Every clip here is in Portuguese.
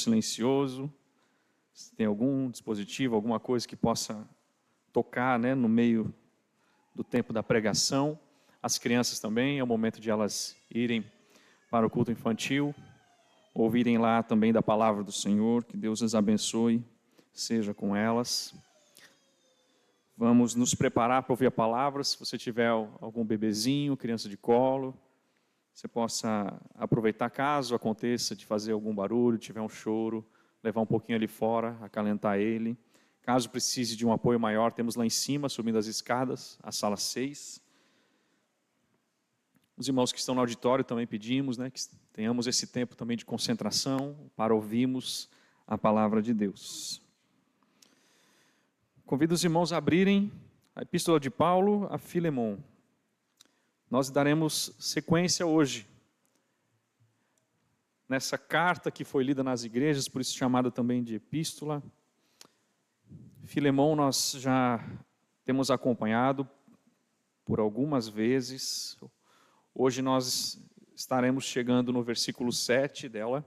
silencioso. Se tem algum dispositivo, alguma coisa que possa tocar, né, no meio do tempo da pregação. As crianças também, é o momento de elas irem para o culto infantil, ouvirem lá também da palavra do Senhor. Que Deus as abençoe, seja com elas. Vamos nos preparar para ouvir a palavra. Se você tiver algum bebezinho, criança de colo, você possa aproveitar caso aconteça de fazer algum barulho, tiver um choro, levar um pouquinho ali fora, acalentar ele. Caso precise de um apoio maior, temos lá em cima, subindo as escadas, a sala 6. Os irmãos que estão no auditório também pedimos, né, que tenhamos esse tempo também de concentração para ouvirmos a palavra de Deus. Convido os irmãos a abrirem a Epístola de Paulo a Filemon. Nós daremos sequência hoje nessa carta que foi lida nas igrejas, por isso chamada também de Epístola. Filemon nós já temos acompanhado por algumas vezes. Hoje nós estaremos chegando no versículo 7 dela.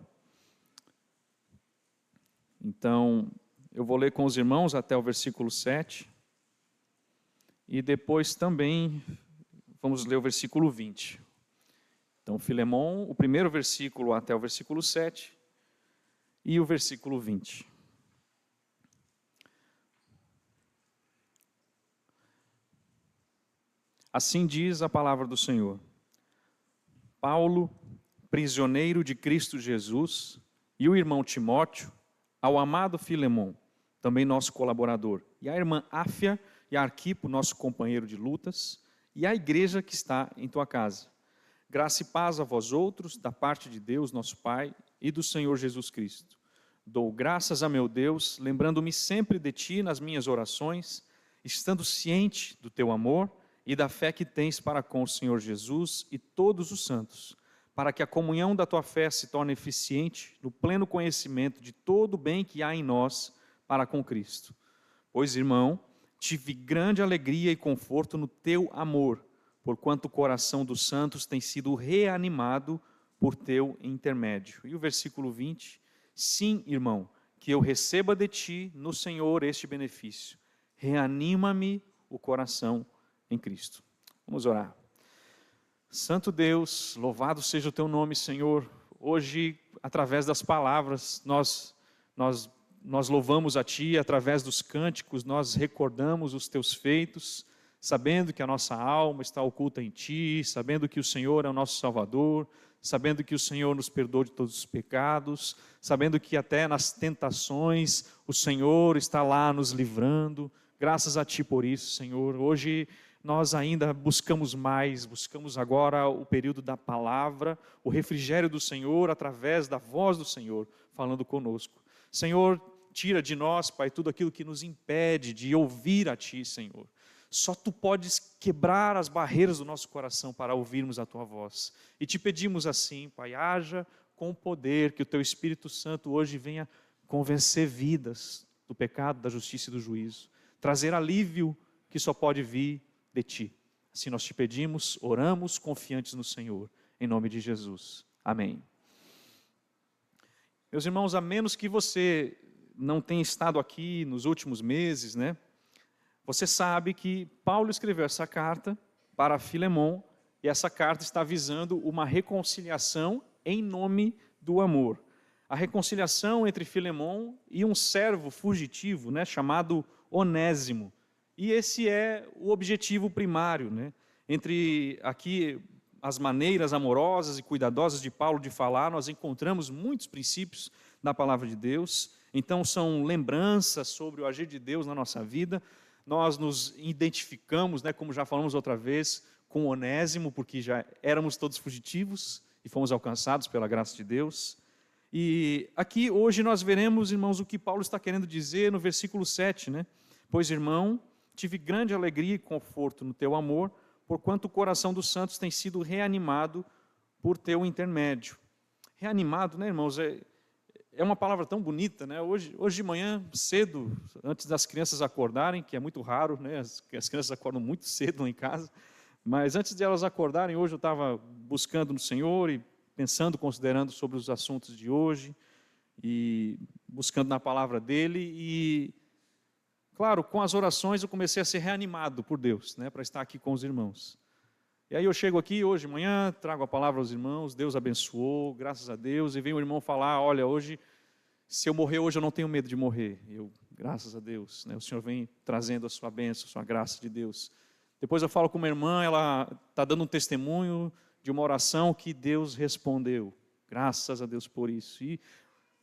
Então, eu vou ler com os irmãos até o versículo 7. E depois também vamos ler o versículo 20. Então, Filemon, o primeiro versículo até o versículo 7 e o versículo 20. Assim diz a palavra do Senhor. Paulo, prisioneiro de Cristo Jesus, e o irmão Timóteo, ao amado Filemon, também nosso colaborador, e a irmã Áfia e a Arquipo, nosso companheiro de lutas, e a igreja que está em tua casa. Graça e paz a vós outros, da parte de Deus, nosso Pai, e do Senhor Jesus Cristo. Dou graças a meu Deus, lembrando-me sempre de ti nas minhas orações, estando ciente do teu amor e da fé que tens para com o Senhor Jesus e todos os santos, para que a comunhão da tua fé se torne eficiente no pleno conhecimento de todo o bem que há em nós para com Cristo. Pois, irmão, tive grande alegria e conforto no teu amor, porquanto o coração dos santos tem sido reanimado por teu intermédio. E o versículo 20, sim, irmão, que eu receba de ti no Senhor este benefício. Reanima-me o coração em Cristo. Vamos orar. Santo Deus, louvado seja o teu nome, Senhor. Hoje, através das palavras, nós louvamos a ti, através dos cânticos, nós recordamos os teus feitos, sabendo que a nossa alma está oculta em ti, sabendo que o Senhor é o nosso Salvador, sabendo que o Senhor nos perdoa de todos os pecados, sabendo que até nas tentações o Senhor está lá nos livrando. Graças a ti por isso, Senhor. Hoje nós ainda buscamos mais, buscamos agora o período da palavra, o refrigério do Senhor, através da voz do Senhor, falando conosco. Senhor, tira de nós, Pai, tudo aquilo que nos impede de ouvir a Ti, Senhor. Só Tu podes quebrar as barreiras do nosso coração para ouvirmos a Tua voz. E te pedimos assim, Pai, haja com poder, que o Teu Espírito Santo hoje venha convencer vidas do pecado, da justiça e do juízo. Trazer alívio que só pode vir de Ti. Assim nós te pedimos, oramos confiantes no Senhor, em nome de Jesus. Amém. Meus irmãos, a menos que você não tenha estado aqui nos últimos meses, né? Você sabe que Paulo escreveu essa carta para Filemon, e essa carta está visando uma reconciliação em nome do amor. A reconciliação entre Filemon e um servo fugitivo, né, chamado Onésimo. E esse é o objetivo primário, né? Entre aqui as maneiras amorosas e cuidadosas de Paulo de falar, nós encontramos muitos princípios da palavra de Deus. Então são lembranças sobre o agir de Deus na nossa vida. Nós nos identificamos, né, como já falamos outra vez, com Onésimo, porque já éramos todos fugitivos e fomos alcançados pela graça de Deus. E aqui hoje nós veremos, irmãos, o que Paulo está querendo dizer no versículo 7, né? Pois, irmão, tive grande alegria e conforto no teu amor, porquanto o coração dos santos tem sido reanimado por teu intermédio. Reanimado, né, irmãos, é uma palavra tão bonita, né? Hoje de manhã, cedo, antes das crianças acordarem, que é muito raro, né? As crianças acordam muito cedo lá em casa, mas antes de elas acordarem, hoje eu estava buscando no Senhor e pensando, considerando sobre os assuntos de hoje, e buscando na palavra dele. E, claro, com as orações eu comecei a ser reanimado por Deus, né, para estar aqui com os irmãos. E aí eu chego aqui hoje de manhã, trago a palavra aos irmãos, Deus abençoou, graças a Deus, e vem o irmão falar, olha, hoje, se eu morrer hoje, eu não tenho medo de morrer. Eu, graças a Deus, né, o Senhor vem trazendo a sua bênção, a sua graça de Deus. Depois eu falo com uma irmã, ela está dando um testemunho de uma oração que Deus respondeu. Graças a Deus por isso. E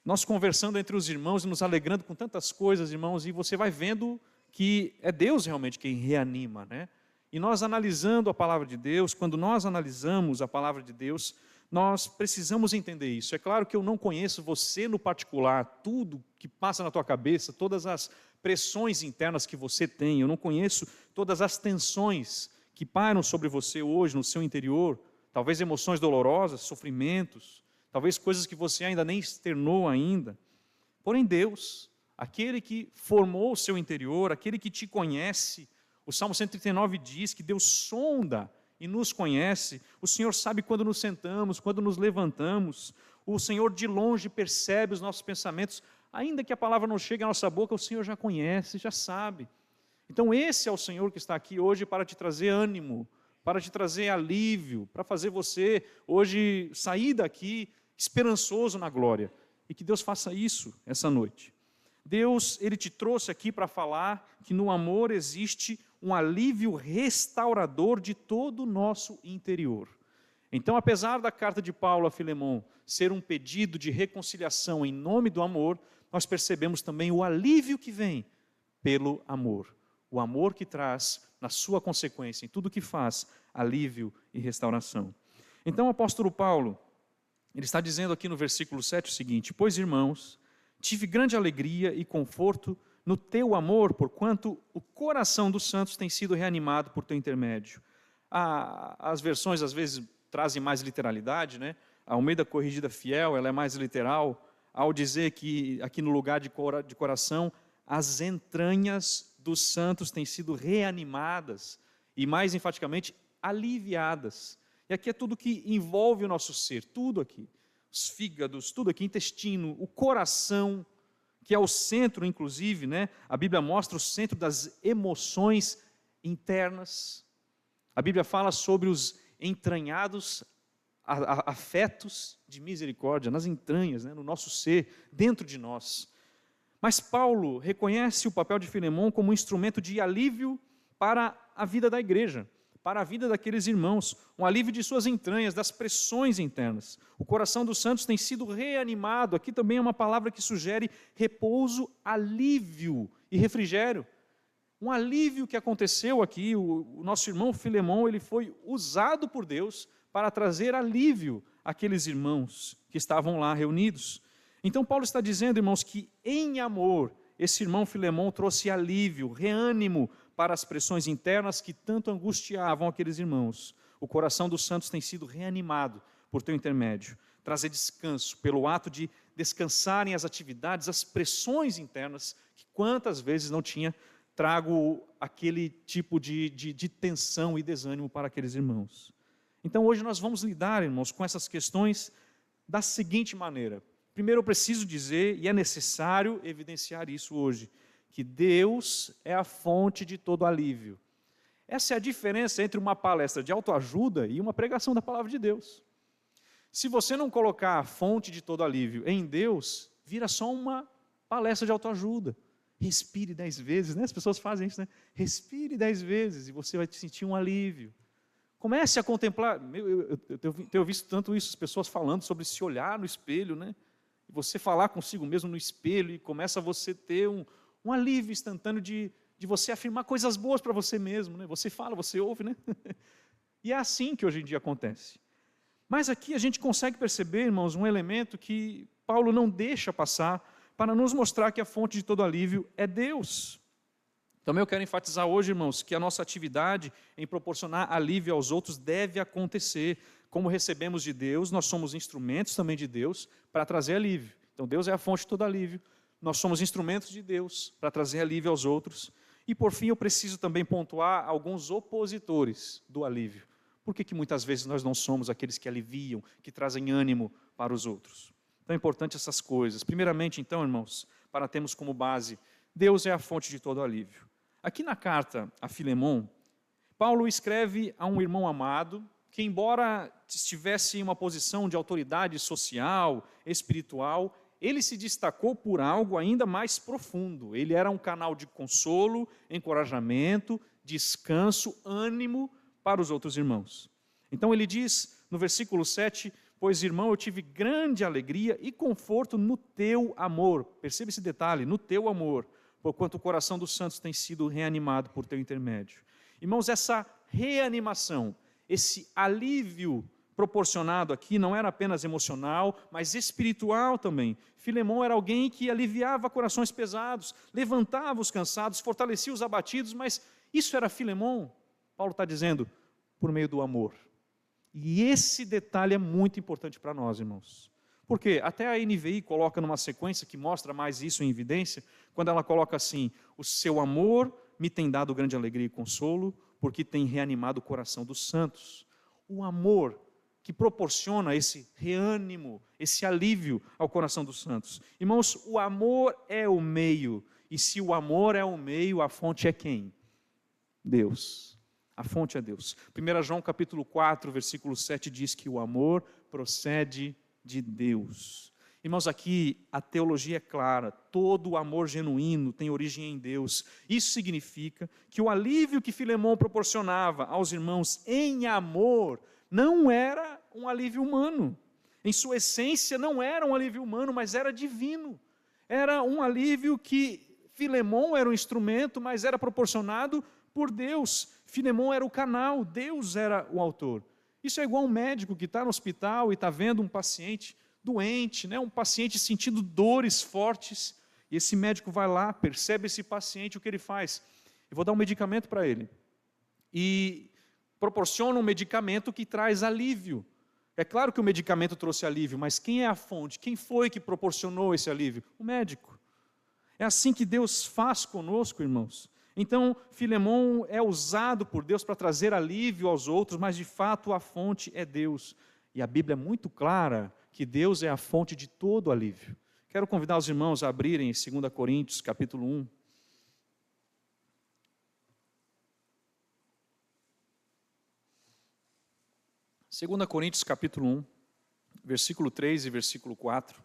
nós conversando entre os irmãos e nos alegrando com tantas coisas, irmãos, e você vai vendo que é Deus realmente quem reanima, né? E nós analisando a palavra de Deus, quando nós analisamos a palavra de Deus, nós precisamos entender isso. É claro que eu não conheço você no particular, tudo que passa na tua cabeça, todas as pressões internas que você tem, eu não conheço todas as tensões que pairam sobre você hoje, no seu interior, talvez emoções dolorosas, sofrimentos, talvez coisas que você ainda nem externou ainda. Porém Deus, aquele que formou o seu interior, aquele que te conhece, o Salmo 139 diz que Deus sonda e nos conhece, o Senhor sabe quando nos sentamos, quando nos levantamos, o Senhor de longe percebe os nossos pensamentos, ainda que a palavra não chegue à nossa boca, o Senhor já conhece, já sabe. Então esse é o Senhor que está aqui hoje para te trazer ânimo, para te trazer alívio, para fazer você hoje sair daqui esperançoso na glória. E que Deus faça isso essa noite. Deus, Ele te trouxe aqui para falar que no amor existe um alívio restaurador de todo o nosso interior. Então, apesar da carta de Paulo a Filemon ser um pedido de reconciliação em nome do amor, nós percebemos também o alívio que vem pelo amor. O amor que traz, na sua consequência, em tudo que faz, alívio e restauração. Então, o apóstolo Paulo, ele está dizendo aqui no versículo 7 o seguinte: pois, irmãos, tive grande alegria e conforto no teu amor, porquanto o coração dos santos tem sido reanimado por teu intermédio. As versões, às vezes, trazem mais literalidade, né? A Almeida Corrigida Fiel, ela é mais literal, ao dizer que, aqui no lugar de coração, as entranhas dos santos têm sido reanimadas e, mais enfaticamente, aliviadas. E aqui é tudo que envolve o nosso ser, tudo aqui. Os fígados, tudo aqui, intestino, o coração, que é o centro, inclusive, né? A Bíblia mostra o centro das emoções internas. A Bíblia fala sobre os entranhados afetos de misericórdia, nas entranhas, né? No nosso ser, dentro de nós. Mas Paulo reconhece o papel de Filemon como um instrumento de alívio para a vida da igreja, para a vida daqueles irmãos, um alívio de suas entranhas, das pressões internas. O coração dos santos tem sido reanimado. Aqui também é uma palavra que sugere repouso, alívio e refrigério. Um alívio que aconteceu aqui, o nosso irmão Filemon, ele foi usado por Deus para trazer alívio àqueles irmãos que estavam lá reunidos. Então Paulo está dizendo, irmãos, que em amor, esse irmão Filemon trouxe alívio, reânimo para as pressões internas que tanto angustiavam aqueles irmãos. O coração dos santos tem sido reanimado por teu intermédio. Trazer descanso pelo ato de descansarem as atividades, as pressões internas, que quantas vezes não tinha trago aquele tipo de tensão e desânimo para aqueles irmãos. Então hoje nós vamos lidar, irmãos, com essas questões da seguinte maneira. Primeiro eu preciso dizer, e é necessário evidenciar isso hoje, que Deus é a fonte de todo alívio. Essa é a diferença entre uma palestra de autoajuda e uma pregação da palavra de Deus. Se você não colocar a fonte de todo alívio em Deus, vira só uma palestra de autoajuda. Respire 10 vezes, né? As pessoas fazem isso, né? Respire 10 vezes e você vai sentir um alívio. Comece a contemplar. Eu tenho visto tanto isso, as pessoas falando sobre se olhar no espelho, né? E você falar consigo mesmo no espelho e começa você ter um alívio instantâneo de você afirmar coisas boas para você mesmo, né? Você fala, você ouve, né? E é assim que hoje em dia acontece. Mas aqui a gente consegue perceber, irmãos, um elemento que Paulo não deixa passar para nos mostrar que a fonte de todo alívio é Deus. Também eu quero enfatizar hoje, irmãos, que a nossa atividade em proporcionar alívio aos outros deve acontecer. Como recebemos de Deus, nós somos instrumentos também de Deus para trazer alívio. Então Deus é a fonte de todo alívio. Nós somos instrumentos de Deus para trazer alívio aos outros. E por fim eu preciso também pontuar alguns opositores do alívio. Por que muitas vezes nós não somos aqueles que aliviam, que trazem ânimo para os outros? Tão importante essas coisas. Primeiramente, então, irmãos, para termos como base, Deus é a fonte de todo alívio. Aqui na carta a Filemon, Paulo escreve a um irmão amado, que embora estivesse em uma posição de autoridade social, espiritual, ele se destacou por algo ainda mais profundo. Ele era um canal de consolo, encorajamento, descanso, ânimo para os outros irmãos. Então ele diz no versículo 7, pois irmão, eu tive grande alegria e conforto no teu amor. Perceba esse detalhe, no teu amor, porquanto o coração dos santos tem sido reanimado por teu intermédio. Irmãos, essa reanimação, esse alívio proporcionado aqui não era apenas emocional, mas espiritual também. Filemon era alguém que aliviava corações pesados, levantava os cansados, fortalecia os abatidos, mas isso era Filemon. Paulo está dizendo, por meio do amor. E esse detalhe é muito importante para nós, irmãos. Porque até a NVI coloca numa sequência que mostra mais isso em evidência, quando ela coloca assim, o seu amor me tem dado grande alegria e consolo, porque tem reanimado o coração dos santos. O amor que proporciona esse reânimo, esse alívio ao coração dos santos. Irmãos, o amor é o meio, e se o amor é o meio, a fonte é quem? Deus. A fonte é Deus. 1 João capítulo 4, versículo 7 diz que o amor procede de Deus. Irmãos, aqui a teologia é clara, todo o amor genuíno tem origem em Deus. Isso significa que o alívio que Filemon proporcionava aos irmãos em amor não era um alívio humano. Em sua essência não era um alívio humano, mas era divino. Era um alívio que Filemon era um instrumento, mas era proporcionado por Deus. Filemon era o canal, Deus era o autor. Isso é igual um médico que está no hospital e está vendo um paciente doente, um paciente sentindo dores fortes, e esse médico vai lá, percebe esse paciente, o que ele faz? Eu vou dar um medicamento para ele. E proporciona um medicamento que traz alívio. É claro que o medicamento trouxe alívio, mas quem é a fonte? Quem foi que proporcionou esse alívio? O médico. É assim que Deus faz conosco, irmãos. Então, Filemon é usado por Deus para trazer alívio aos outros, mas de fato a fonte é Deus. E a Bíblia é muito clara que Deus é a fonte de todo alívio. Quero convidar os irmãos a abrirem 2 Coríntios, capítulo 1. Segunda Coríntios capítulo 1, versículo 3 e versículo 4.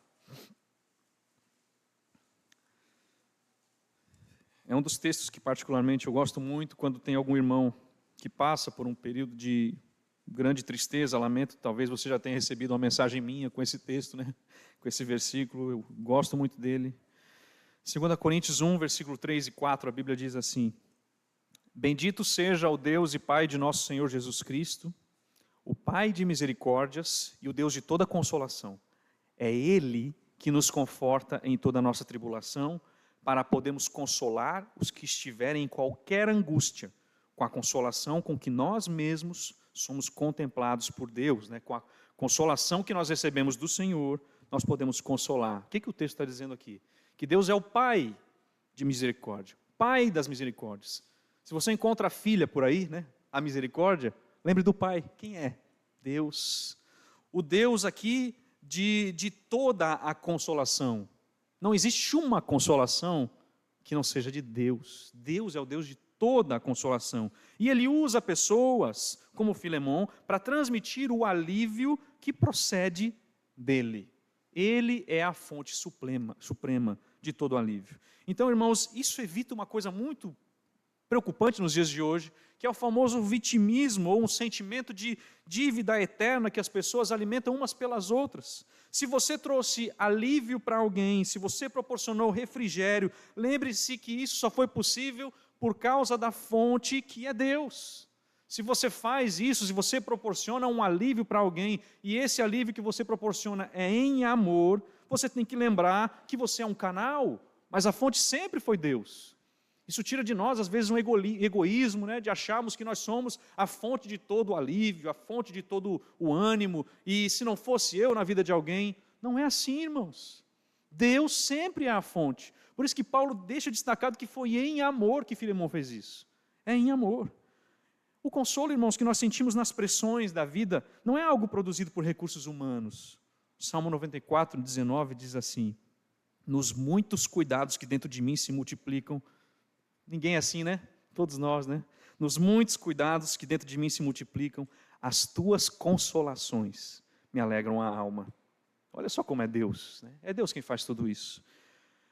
É um dos textos que particularmente eu gosto muito quando tem algum irmão que passa por um período de grande tristeza, lamento. Talvez você já tenha recebido uma mensagem minha com esse texto, com esse versículo, eu gosto muito dele. 2 Coríntios 1, versículo 3 e 4, a Bíblia diz assim: Bendito seja o Deus e Pai de nosso Senhor Jesus Cristo, o Pai de misericórdias e o Deus de toda consolação. É Ele que nos conforta em toda a nossa tribulação, para podermos consolar os que estiverem em qualquer angústia, com a consolação com que nós mesmos somos contemplados por Deus, com a consolação que nós recebemos do Senhor, nós podemos consolar. O que o texto está dizendo aqui? Que Deus é o Pai de misericórdia, Pai das misericórdias. Se você encontra a filha por aí, a misericórdia, lembre do Pai. Quem é? Deus. O Deus aqui de toda a consolação. Não existe uma consolação que não seja de Deus. Deus é o Deus de toda a consolação. E Ele usa pessoas, como Filemon, para transmitir o alívio que procede dEle. Ele é a fonte suprema de todo alívio. Então, irmãos, isso evita uma coisa muito preocupante nos dias de hoje, que é o famoso vitimismo, ou um sentimento de dívida eterna que as pessoas alimentam umas pelas outras. Se você trouxe alívio para alguém, se você proporcionou refrigério, lembre-se que isso só foi possível por causa da fonte que é Deus. Se você faz isso, se você proporciona um alívio para alguém, e esse alívio que você proporciona é em amor, você tem que lembrar que você é um canal, mas a fonte sempre foi Deus. Isso tira de nós, às vezes, um egoísmo, de acharmos que nós somos a fonte de todo o alívio, a fonte de todo o ânimo, e se não fosse eu na vida de alguém, não é assim, irmãos. Deus sempre é a fonte. Por isso que Paulo deixa destacado que foi em amor que Filemon fez isso. É em amor. O consolo, irmãos, que nós sentimos nas pressões da vida, não é algo produzido por recursos humanos. Salmo 94, 19 diz assim: nos muitos cuidados que dentro de mim se multiplicam. Ninguém é assim, né? Todos nós, né? Nos muitos cuidados que dentro de mim se multiplicam, as tuas consolações me alegram a alma. Olha só como é Deus, né? É Deus quem faz tudo isso.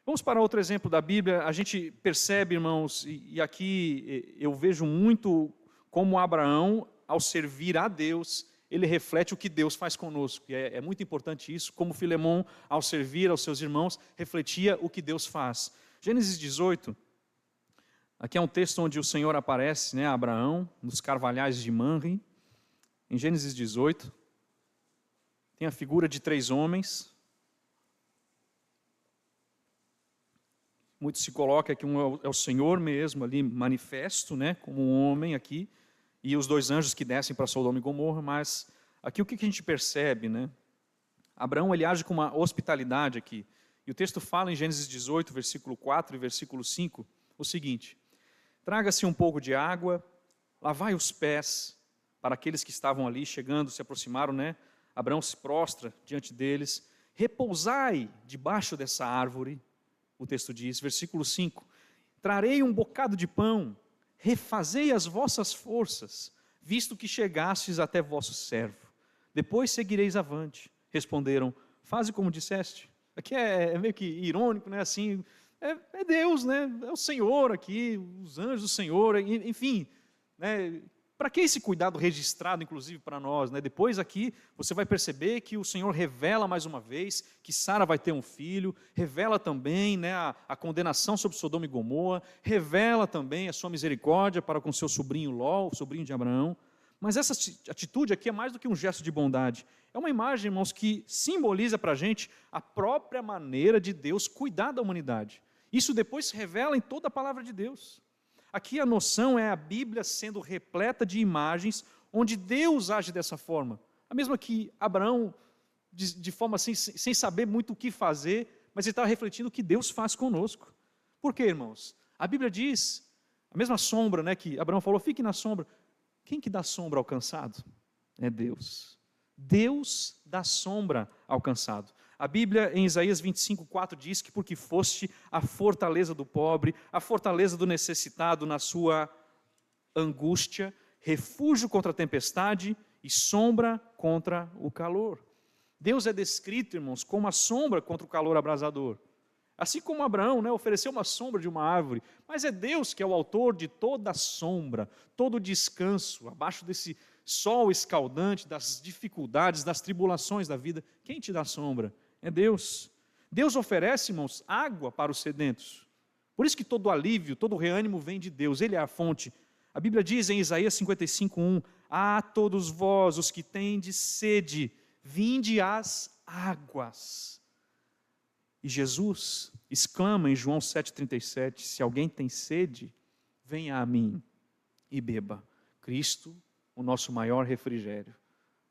Vamos para outro exemplo da Bíblia. A gente percebe, irmãos, e aqui eu vejo muito como Abraão, ao servir a Deus, ele reflete o que Deus faz conosco. E é muito importante isso, como Filemão, ao servir aos seus irmãos, refletia o que Deus faz. Gênesis 18, aqui é um texto onde o Senhor aparece, né, a Abraão, nos carvalhais de Manre. Em Gênesis 18, tem a figura de 3 homens. Muito se coloca que um é o Senhor mesmo, ali manifesto, né, como um homem aqui, e os 2 anjos que descem para Sodoma e Gomorra, mas aqui o que a gente percebe, né? Abraão, ele age com uma hospitalidade aqui, e o texto fala em Gênesis 18, versículo 4 e versículo 5, o seguinte: traga-se um pouco de água, lavai os pés, para aqueles que estavam ali, chegando, se aproximaram, né? Abraão se prostra diante deles, repousai debaixo dessa árvore, o texto diz, versículo 5, trarei um bocado de pão, refazei as vossas forças, visto que chegastes até vosso servo. Depois seguireis avante. Responderam: faze como disseste. Aqui é meio que irônico, né? Assim, é Deus, né? É o Senhor aqui, os anjos do Senhor, enfim, né? Para que esse cuidado registrado, inclusive, para nós, né? Depois aqui, você vai perceber que o Senhor revela mais uma vez que Sara vai ter um filho, revela também, né, a condenação sobre Sodoma e Gomorra, revela também a sua misericórdia para com seu sobrinho Ló, o sobrinho de Abraão. Mas essa atitude aqui é mais do que um gesto de bondade. É uma imagem, irmãos, que simboliza para a gente a própria maneira de Deus cuidar da humanidade. Isso depois se revela em toda a palavra de Deus. Aqui a noção é a Bíblia sendo repleta de imagens onde Deus age dessa forma. A mesma que Abraão, de forma assim, sem saber muito o que fazer, mas ele estava refletindo o que Deus faz conosco. Por quê, irmãos? A Bíblia diz, a mesma sombra, né, que Abraão falou, fique na sombra. Quem que dá sombra ao cansado? É Deus. Deus dá sombra ao cansado. A Bíblia, em Isaías 25:4, diz que porque foste a fortaleza do pobre, a fortaleza do necessitado na sua angústia, refúgio contra a tempestade e sombra contra o calor. Deus é descrito, irmãos, como a sombra contra o calor abrasador. Assim como Abraão, né, ofereceu uma sombra de uma árvore, mas é Deus que é o autor de toda a sombra, todo o descanso, abaixo desse sol escaldante, das dificuldades, das tribulações da vida. Quem te dá sombra? É Deus. Deus oferece, irmãos, água para os sedentos. Por isso que todo alívio, todo reânimo vem de Deus, Ele é a fonte. A Bíblia diz em Isaías 55:1, a todos vós, os que tendes sede, vinde às águas. E Jesus exclama em João 7,37, se alguém tem sede, venha a mim e beba. Cristo, o nosso maior refrigério,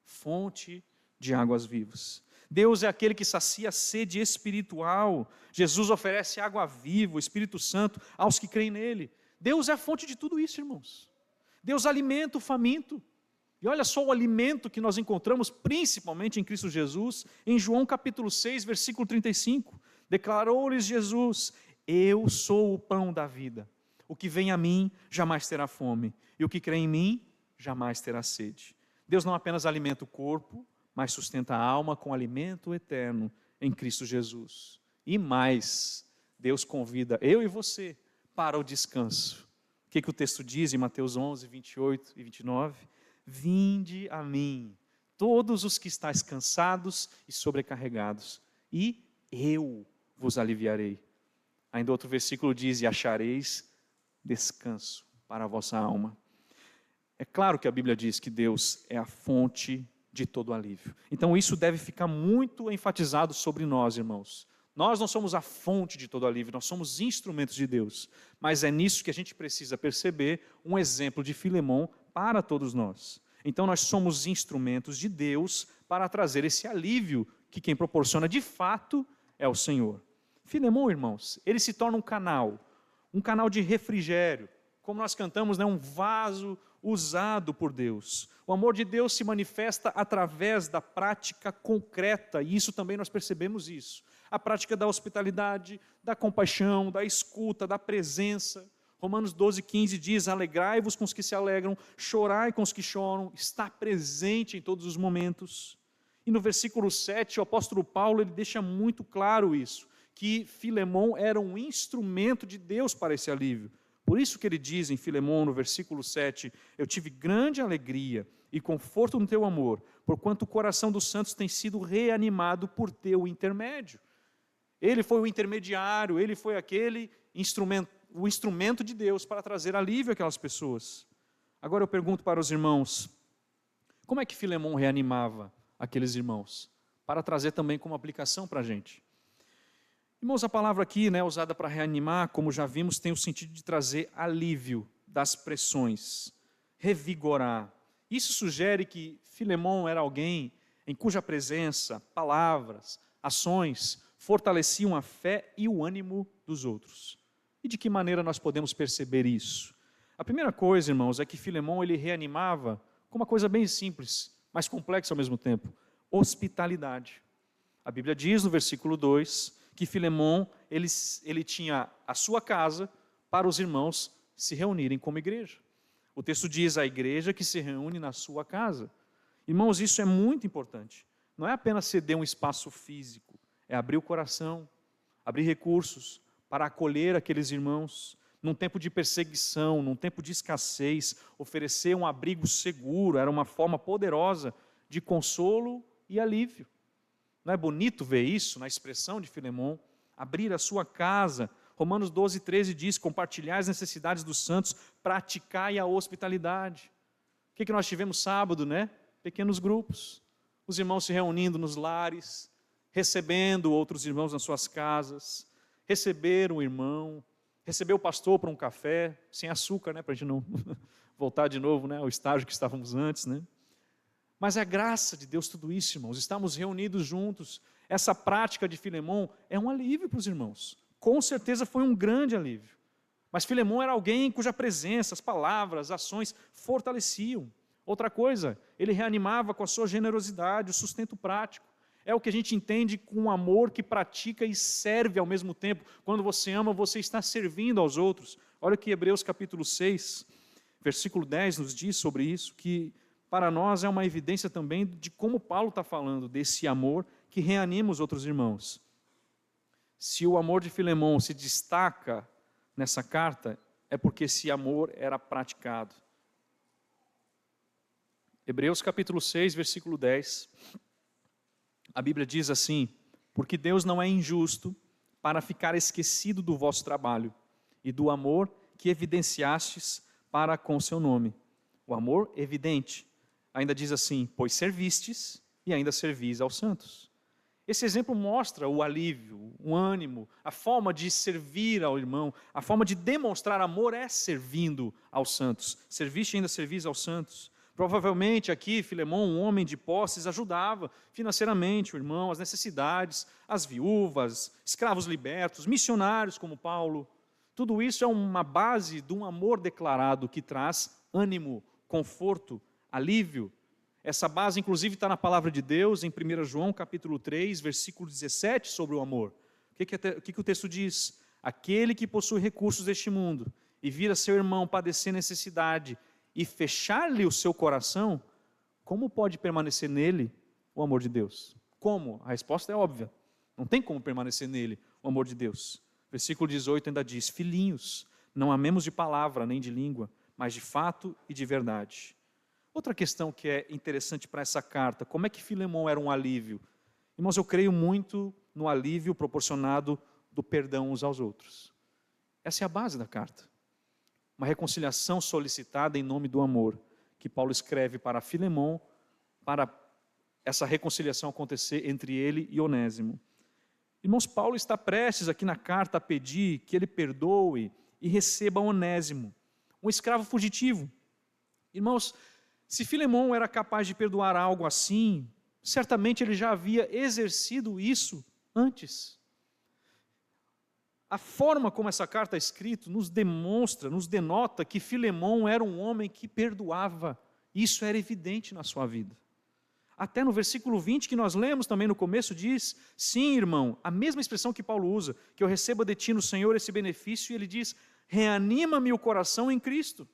fonte de águas vivas. Deus é aquele que sacia a sede espiritual. Jesus oferece água viva, o Espírito Santo, aos que creem nele. Deus é a fonte de tudo isso, irmãos. Deus alimenta o faminto. E olha só o alimento que nós encontramos principalmente em Cristo Jesus, em João capítulo 6, versículo 35. Declarou-lhes Jesus: eu sou o pão da vida. O que vem a mim jamais terá fome, e o que crê em mim jamais terá sede. Deus não apenas alimenta o corpo, mas sustenta a alma com alimento eterno em Cristo Jesus. E mais, Deus convida eu e você para o descanso. O que o texto diz em Mateus 11, 28 e 29? Vinde a mim, todos os que estáis cansados e sobrecarregados, e eu vos aliviarei. Ainda outro versículo diz, e achareis descanso para a vossa alma. É claro que a Bíblia diz que Deus é a fonte de todo alívio. Então isso deve ficar muito enfatizado sobre nós, irmãos. Nós não somos a fonte de todo alívio, nós somos instrumentos de Deus. Mas é nisso que a gente precisa perceber um exemplo de Filemão para todos nós. Então nós somos instrumentos de Deus para trazer esse alívio que quem proporciona de fato é o Senhor. Filemão, irmãos, ele se torna um canal de refrigério. Como nós cantamos, né, um vaso usado por Deus. O amor de Deus se manifesta através da prática concreta, e isso também nós percebemos isso. A prática da hospitalidade, da compaixão, da escuta, da presença. Romanos 12:15 diz: alegrai-vos com os que se alegram, chorai com os que choram, está presente em todos os momentos. E no versículo 7, o apóstolo Paulo ele deixa muito claro isso, que Filemon era um instrumento de Deus para esse alívio. Por isso que ele diz em Filemon, no versículo 7, eu tive grande alegria e conforto no teu amor, porquanto o coração dos santos tem sido reanimado por teu intermédio. Ele foi o intermediário, ele foi aquele instrumento, o instrumento de Deus para trazer alívio àquelas pessoas. Agora eu pergunto para os irmãos, como é que Filemon reanimava aqueles irmãos? Para trazer também como aplicação para a gente. Irmãos, a palavra aqui, usada para reanimar, como já vimos, tem o sentido de trazer alívio das pressões, revigorar. Isso sugere que Filemon era alguém em cuja presença, palavras, ações, fortaleciam a fé e o ânimo dos outros. E de que maneira nós podemos perceber isso? A primeira coisa, irmãos, é que Filemon ele reanimava com uma coisa bem simples, mas complexa ao mesmo tempo: hospitalidade. A Bíblia diz no versículo 2 que Filemon ele tinha a sua casa para os irmãos se reunirem como igreja. O texto diz a igreja que se reúne na sua casa. Irmãos, isso é muito importante. Não é apenas ceder um espaço físico, é abrir o coração, abrir recursos para acolher aqueles irmãos. Num tempo de perseguição, num tempo de escassez, oferecer um abrigo seguro era uma forma poderosa de consolo e alívio. Não é bonito ver isso na expressão de Filemon? Abrir a sua casa. Romanos 12:13 diz: compartilhar as necessidades dos santos, praticai a hospitalidade. O que nós tivemos sábado, Pequenos grupos. Os irmãos se reunindo nos lares, recebendo outros irmãos nas suas casas, receber um irmão, receber o pastor para um café, sem açúcar, para a gente não voltar de novo ao estágio que estávamos antes, Mas é a graça de Deus tudo isso, irmãos. Estamos reunidos juntos. Essa prática de Filemon é um alívio para os irmãos. Com certeza foi um grande alívio. Mas Filemon era alguém cuja presença, as palavras, as ações fortaleciam. Outra coisa, ele reanimava com a sua generosidade, o sustento prático. É o que a gente entende com um amor que pratica e serve ao mesmo tempo. Quando você ama, você está servindo aos outros. Olha o que Hebreus capítulo 6, versículo 10 nos diz sobre isso, que para nós é uma evidência também de como Paulo está falando desse amor que reanima os outros irmãos. Se o amor de Filemon se destaca nessa carta, é porque esse amor era praticado. Hebreus capítulo 6, versículo 10, a Bíblia diz assim: porque Deus não é injusto para ficar esquecido do vosso trabalho e do amor que evidenciastes para com o seu nome. O amor evidente. Ainda diz assim: pois servistes e ainda servis aos santos. Esse exemplo mostra o alívio, o ânimo, a forma de servir ao irmão, a forma de demonstrar amor é servindo aos santos. Serviste e ainda servis aos santos. Provavelmente aqui, Filemon, um homem de posses, ajudava financeiramente o irmão, as necessidades, as viúvas, escravos libertos, missionários como Paulo. Tudo isso é uma base de um amor declarado que traz ânimo, conforto, alívio. Essa base, inclusive, está na palavra de Deus, em 1 João, capítulo 3, versículo 17, sobre o amor. O que o texto diz? Aquele que possui recursos deste mundo e vira seu irmão padecer necessidade e fechar-lhe o seu coração, como pode permanecer nele o amor de Deus? Como? A resposta é óbvia. Não tem como permanecer nele o amor de Deus. Versículo 18 ainda diz: filhinhos, não amemos de palavra nem de língua, mas de fato e de verdade. Outra questão que é interessante para essa carta: como é que Filemon era um alívio? Irmãos, eu creio muito no alívio proporcionado do perdão uns aos outros. Essa é a base da carta. Uma reconciliação solicitada em nome do amor, que Paulo escreve para Filemon, para essa reconciliação acontecer entre ele e Onésimo. Irmãos, Paulo está prestes aqui na carta a pedir que ele perdoe e receba Onésimo, um escravo fugitivo. Irmãos, se Filemon era capaz de perdoar algo assim, certamente ele já havia exercido isso antes. a forma como essa carta é escrita nos demonstra, nos denota que Filemão era um homem que perdoava. Isso era evidente na sua vida. Até no versículo 20 que nós lemos também no começo diz, sim, irmão, a mesma expressão que Paulo usa, que eu receba de ti no Senhor esse benefício, e ele diz, reanima-me o coração em Cristo.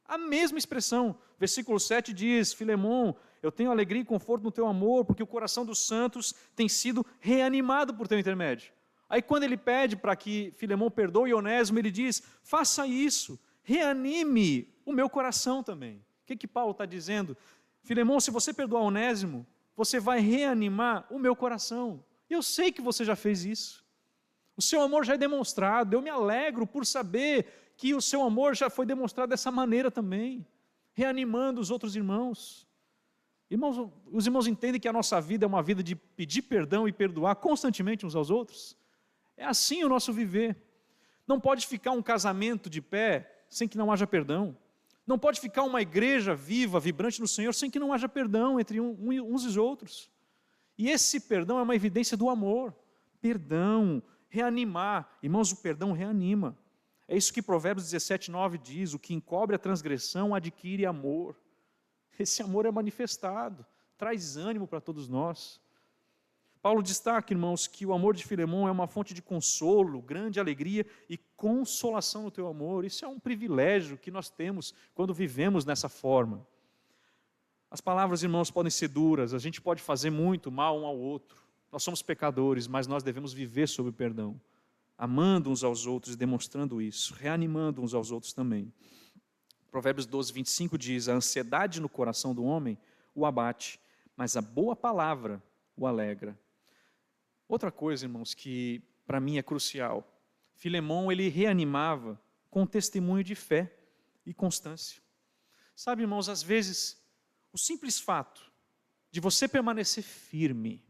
A mesma expressão. Versículo 7 diz, Filemão, eu tenho alegria e conforto no teu amor, porque o coração dos santos tem sido reanimado por teu intermédio. Aí quando ele pede para que Filemão perdoe Onésimo, ele diz, faça isso, reanime o meu coração também. O que Paulo está dizendo? Filemão, se você perdoar Onésimo, você vai reanimar o meu coração. Eu sei que você já fez isso. O seu amor já é demonstrado, eu me alegro por saber que o seu amor já foi demonstrado dessa maneira também, reanimando os outros irmãos. Irmãos, os irmãos entendem que a nossa vida é uma vida de pedir perdão e perdoar constantemente uns aos outros? É assim o nosso viver. Não pode ficar um casamento de pé sem que não haja perdão. Não pode ficar uma igreja viva, vibrante no Senhor, sem que não haja perdão entre uns e os outros. E esse perdão é uma evidência do amor. Perdão, reanimar. Irmãos, o perdão reanima. É isso que Provérbios 17:9 diz, o que encobre a transgressão adquire amor. Esse amor é manifestado, traz ânimo para todos nós. Paulo destaca, irmãos, que o amor de Filemão é uma fonte de consolo, grande alegria e consolação no teu amor. Isso é um privilégio que nós temos quando vivemos nessa forma. As palavras, irmãos, podem ser duras, a gente pode fazer muito mal um ao outro. Nós somos pecadores, mas nós devemos viver sob o perdão, amando uns aos outros e demonstrando isso, reanimando uns aos outros também. Provérbios 12:25 diz, a ansiedade no coração do homem o abate, mas a boa palavra o alegra. Outra coisa, irmãos, que para mim é crucial, Filemão, ele reanimava com testemunho de fé e constância. Sabe, irmãos, às vezes, o simples fato de você permanecer firme,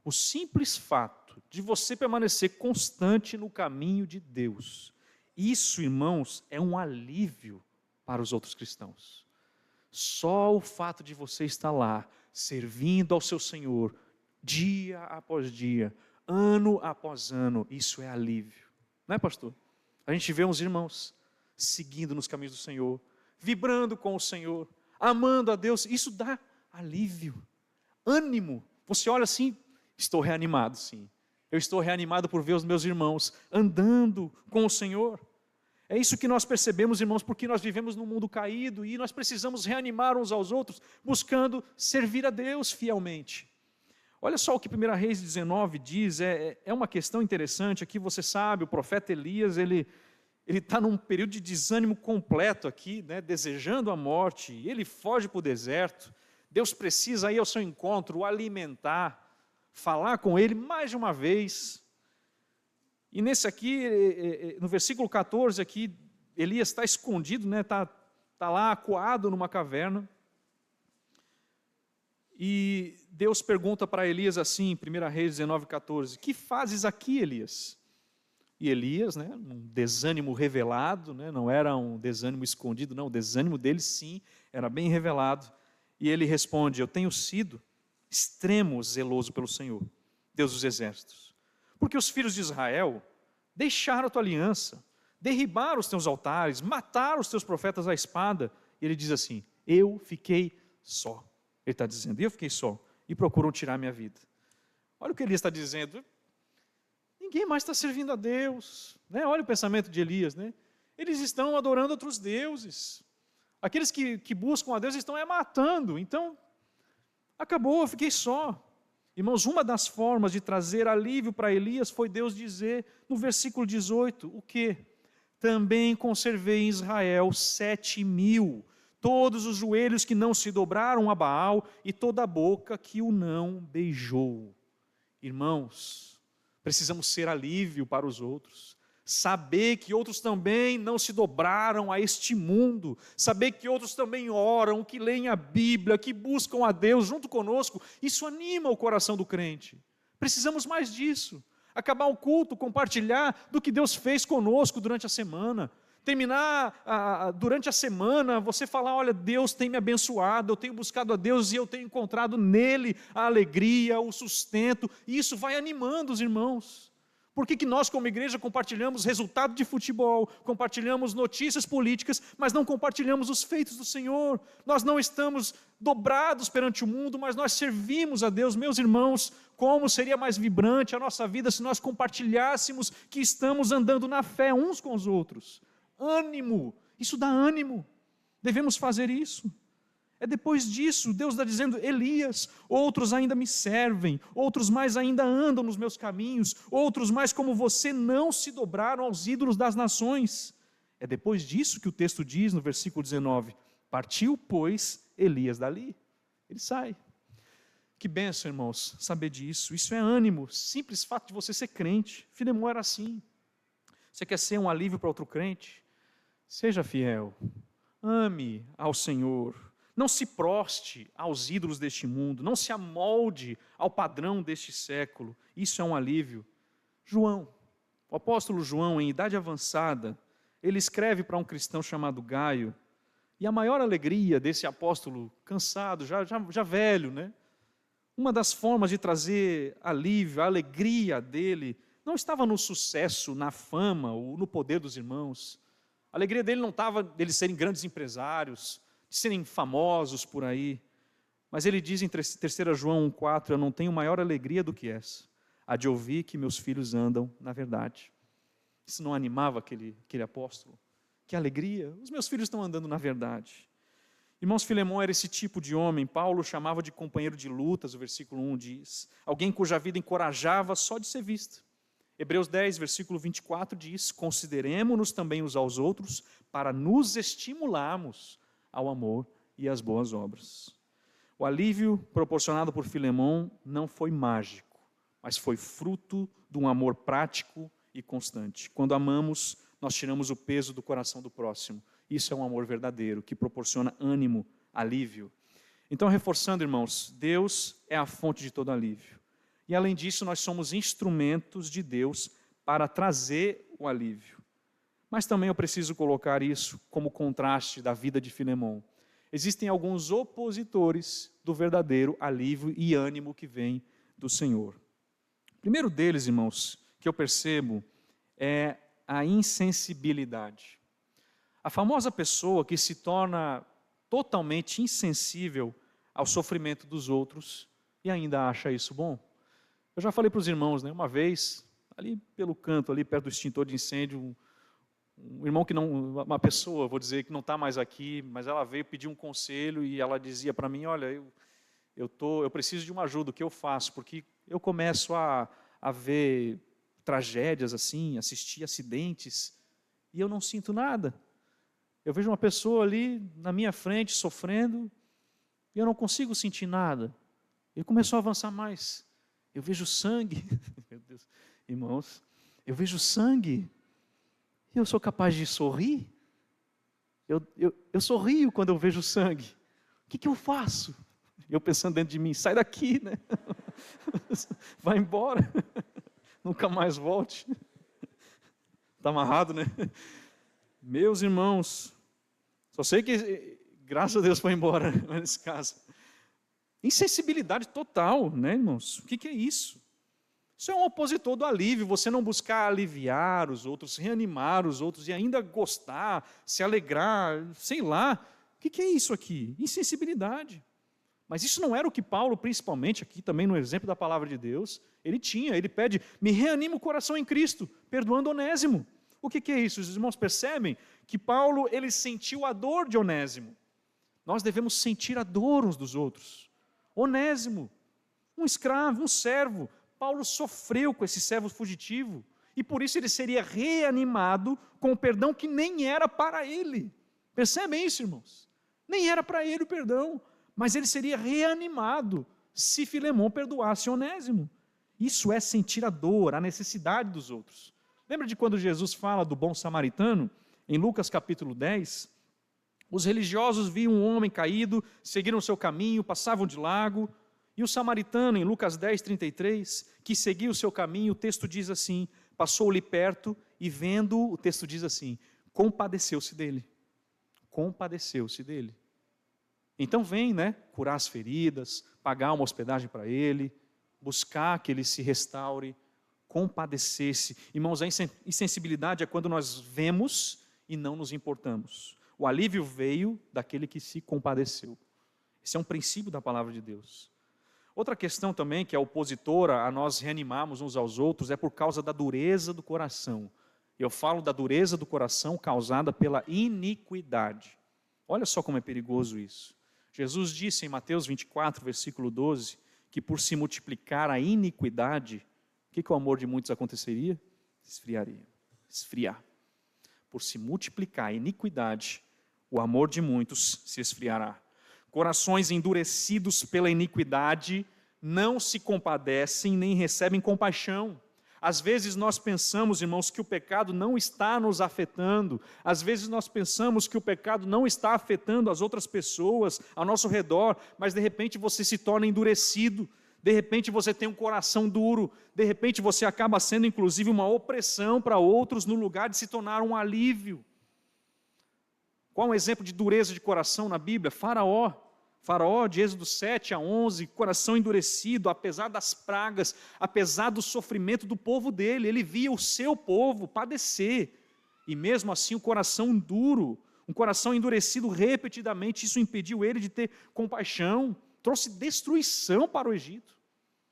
o simples fato de você permanecer constante no caminho de Deus, isso, irmãos, é um alívio para os outros cristãos. Só o fato de você estar lá, servindo ao seu Senhor, dia após dia, ano após ano, isso é alívio. Não é, pastor? A gente vê uns irmãos seguindo nos caminhos do Senhor, vibrando com o Senhor, amando a Deus, isso dá alívio, ânimo. Você olha assim, estou reanimado, sim. Eu estou reanimado por ver os meus irmãos andando com o Senhor. É isso que nós percebemos, irmãos, porque nós vivemos num mundo caído e nós precisamos reanimar uns aos outros, buscando servir a Deus fielmente. Olha só o que 1 Reis 19 diz, é uma questão interessante. Aqui você sabe, o profeta Elias, ele está num período de desânimo completo aqui, né, desejando a morte, ele foge para o deserto, Deus precisa ir ao seu encontro, o alimentar, falar com ele mais de uma vez. E nesse aqui, no versículo 14 aqui, Elias está escondido, né, está lá acuado numa caverna. E Deus pergunta para Elias assim, 1 Reis 19:14, que fazes aqui, Elias? E Elias, né, um desânimo revelado, né, não era um desânimo escondido, não, o desânimo dele sim, era bem revelado. E ele responde, eu tenho sido extremo zeloso pelo Senhor, Deus dos exércitos, porque os filhos de Israel deixaram a tua aliança, derribaram os teus altares, mataram os teus profetas à espada. E ele diz assim, eu fiquei só. Ele está dizendo, eu fiquei só, e procuram tirar minha vida. Olha o que Elias está dizendo, ninguém mais está servindo a Deus, né? Olha o pensamento de Elias, né? Eles estão adorando outros deuses, aqueles que buscam a Deus estão matando, então, acabou, eu fiquei só. Irmãos, uma das formas de trazer alívio para Elias foi Deus dizer, no versículo 18, o quê? Também conservei em Israel 7.000, todos os joelhos que não se dobraram a Baal e toda a boca que o não beijou. Irmãos, precisamos ser alívio para os outros, saber que outros também não se dobraram a este mundo, saber que outros também oram, que leem a Bíblia, que buscam a Deus junto conosco, isso anima o coração do crente. Precisamos mais disso, acabar o culto, compartilhar do que Deus fez conosco durante a semana, terminar durante a semana, você falar, olha, Deus tem me abençoado, eu tenho buscado a Deus e eu tenho encontrado nele a alegria, o sustento, e isso vai animando os irmãos, Por que nós, como igreja, compartilhamos resultado de futebol, compartilhamos notícias políticas, mas não compartilhamos os feitos do Senhor? Nós não estamos dobrados perante o mundo, mas nós servimos a Deus. Meus irmãos, como seria mais vibrante a nossa vida se nós compartilhássemos que estamos andando na fé uns com os outros? Ânimo, isso dá ânimo. Devemos fazer isso. É depois disso, Deus está dizendo: Elias, outros ainda me servem, outros mais ainda andam nos meus caminhos, outros mais como você não se dobraram aos ídolos das nações. É depois disso que o texto diz no versículo 19: partiu, pois, Elias dali. Ele sai. Que bênção, irmãos, saber disso. Isso é ânimo, simples fato de você ser crente. Filemão era assim. Você quer ser um alívio para outro crente? Seja fiel, ame ao Senhor. Não se proste aos ídolos deste mundo, não se amolde ao padrão deste século. Isso é um alívio. João, o apóstolo João, em idade avançada, ele escreve para um cristão chamado Gaio, e a maior alegria desse apóstolo cansado, já velho, né? Uma das formas de trazer alívio, a alegria dele, não estava no sucesso, na fama ou no poder dos irmãos. A alegria dele não estava deles serem grandes empresários, de serem famosos por aí, mas ele diz em 3 João 1,4: eu não tenho maior alegria do que essa, a de ouvir que meus filhos andam na verdade. Isso não animava aquele apóstolo? Que alegria, os meus filhos estão andando na verdade. Irmãos, Filemão era esse tipo de homem. Paulo chamava de companheiro de lutas, o versículo 1 diz, alguém cuja vida encorajava só de ser vista. Hebreus 10, versículo 24 diz: consideremo-nos também uns aos outros para nos estimularmos ao amor e às boas obras. O alívio proporcionado por Filemão não foi mágico, mas foi fruto de um amor prático e constante. Quando amamos, nós tiramos o peso do coração do próximo. Isso é um amor verdadeiro, que proporciona ânimo, alívio. Então, reforçando, irmãos, Deus é a fonte de todo alívio. E além disso, nós somos instrumentos de Deus para trazer o alívio. Mas também eu preciso colocar isso como contraste da vida de Filemão. Existem alguns opositores do verdadeiro alívio e ânimo que vem do Senhor. O primeiro deles, irmãos, que eu percebo é a insensibilidade. A famosa pessoa que se torna totalmente insensível ao sofrimento dos outros e ainda acha isso bom. Eu já falei para os irmãos, né, uma vez, ali pelo canto, ali perto do extintor de incêndio, um irmão que não, uma pessoa, vou dizer, que não está mais aqui, mas ela veio pedir um conselho e ela dizia para mim: olha, eu preciso de uma ajuda, o que eu faço? Porque eu começo a ver tragédias assim, assistir acidentes, e eu não sinto nada. Eu vejo uma pessoa ali na minha frente sofrendo, e eu não consigo sentir nada. Ele começou a avançar mais. Eu vejo sangue, meu Deus, irmãos, eu vejo sangue, e eu sou capaz de sorrir? Eu sorrio quando eu vejo sangue. O que eu faço? Eu pensando dentro de mim: sai daqui, né? Vai embora, nunca mais volte. Está amarrado, né? Meus irmãos, só sei que, graças a Deus, foi embora nesse caso. Insensibilidade total, né, irmãos? O que é isso? Isso é um opositor do alívio, você não buscar aliviar os outros, reanimar os outros e ainda gostar, se alegrar, sei lá. O que é isso aqui? Insensibilidade. Mas isso não era o que Paulo, principalmente aqui também no exemplo da palavra de Deus, ele pede: me reanima o coração em Cristo, perdoando Onésimo. O que é isso? Os irmãos percebem que Paulo, ele sentiu a dor de Onésimo. Nós devemos sentir a dor uns dos outros. Onésimo, um escravo, um servo. Paulo sofreu com esse servo fugitivo, e por isso ele seria reanimado com o perdão que nem era para ele. Percebem isso, irmãos? Nem era para ele o perdão, mas ele seria reanimado se Filemão perdoasse Onésimo. Isso é sentir a dor, a necessidade dos outros. Lembra de quando Jesus fala do bom samaritano? Em Lucas capítulo 10, os religiosos viam um homem caído, seguiram o seu caminho, passavam de largo. E o samaritano, em Lucas 10, 33, que seguiu o seu caminho, o texto diz assim: passou-lhe perto e vendo, o texto diz assim, compadeceu-se dele. Compadeceu-se dele. Então vem, né, curar as feridas, pagar uma hospedagem para ele, buscar que ele se restaure. compadecesse. Irmãos, a insensibilidade é quando nós vemos e não nos importamos. O alívio veio daquele que se compadeceu. Esse é um princípio da palavra de Deus. Outra questão também, que é opositora a nós reanimarmos uns aos outros, é por causa da dureza do coração. Eu falo da dureza do coração causada pela iniquidade. Olha só como é perigoso isso. Jesus disse em Mateus 24, versículo 12, que por se multiplicar a iniquidade, o que o amor de muitos aconteceria? Esfriar. Por se multiplicar a iniquidade, o amor de muitos se esfriará. Corações endurecidos pela iniquidade não se compadecem nem recebem compaixão. Às vezes nós pensamos, irmãos, que o pecado não está nos afetando. Às vezes nós pensamos que o pecado não está afetando as outras pessoas ao nosso redor, mas de repente você se torna endurecido. De repente você tem um coração duro. De repente você acaba sendo inclusive uma opressão para outros no lugar de se tornar um alívio. Qual é um exemplo de dureza de coração na Bíblia? Faraó. Faraó, de Êxodo 7 a 11, coração endurecido, apesar das pragas, apesar do sofrimento do povo dele, ele via o seu povo padecer, e mesmo assim o coração duro, um coração endurecido repetidamente, isso impediu ele de ter compaixão, trouxe destruição para o Egito.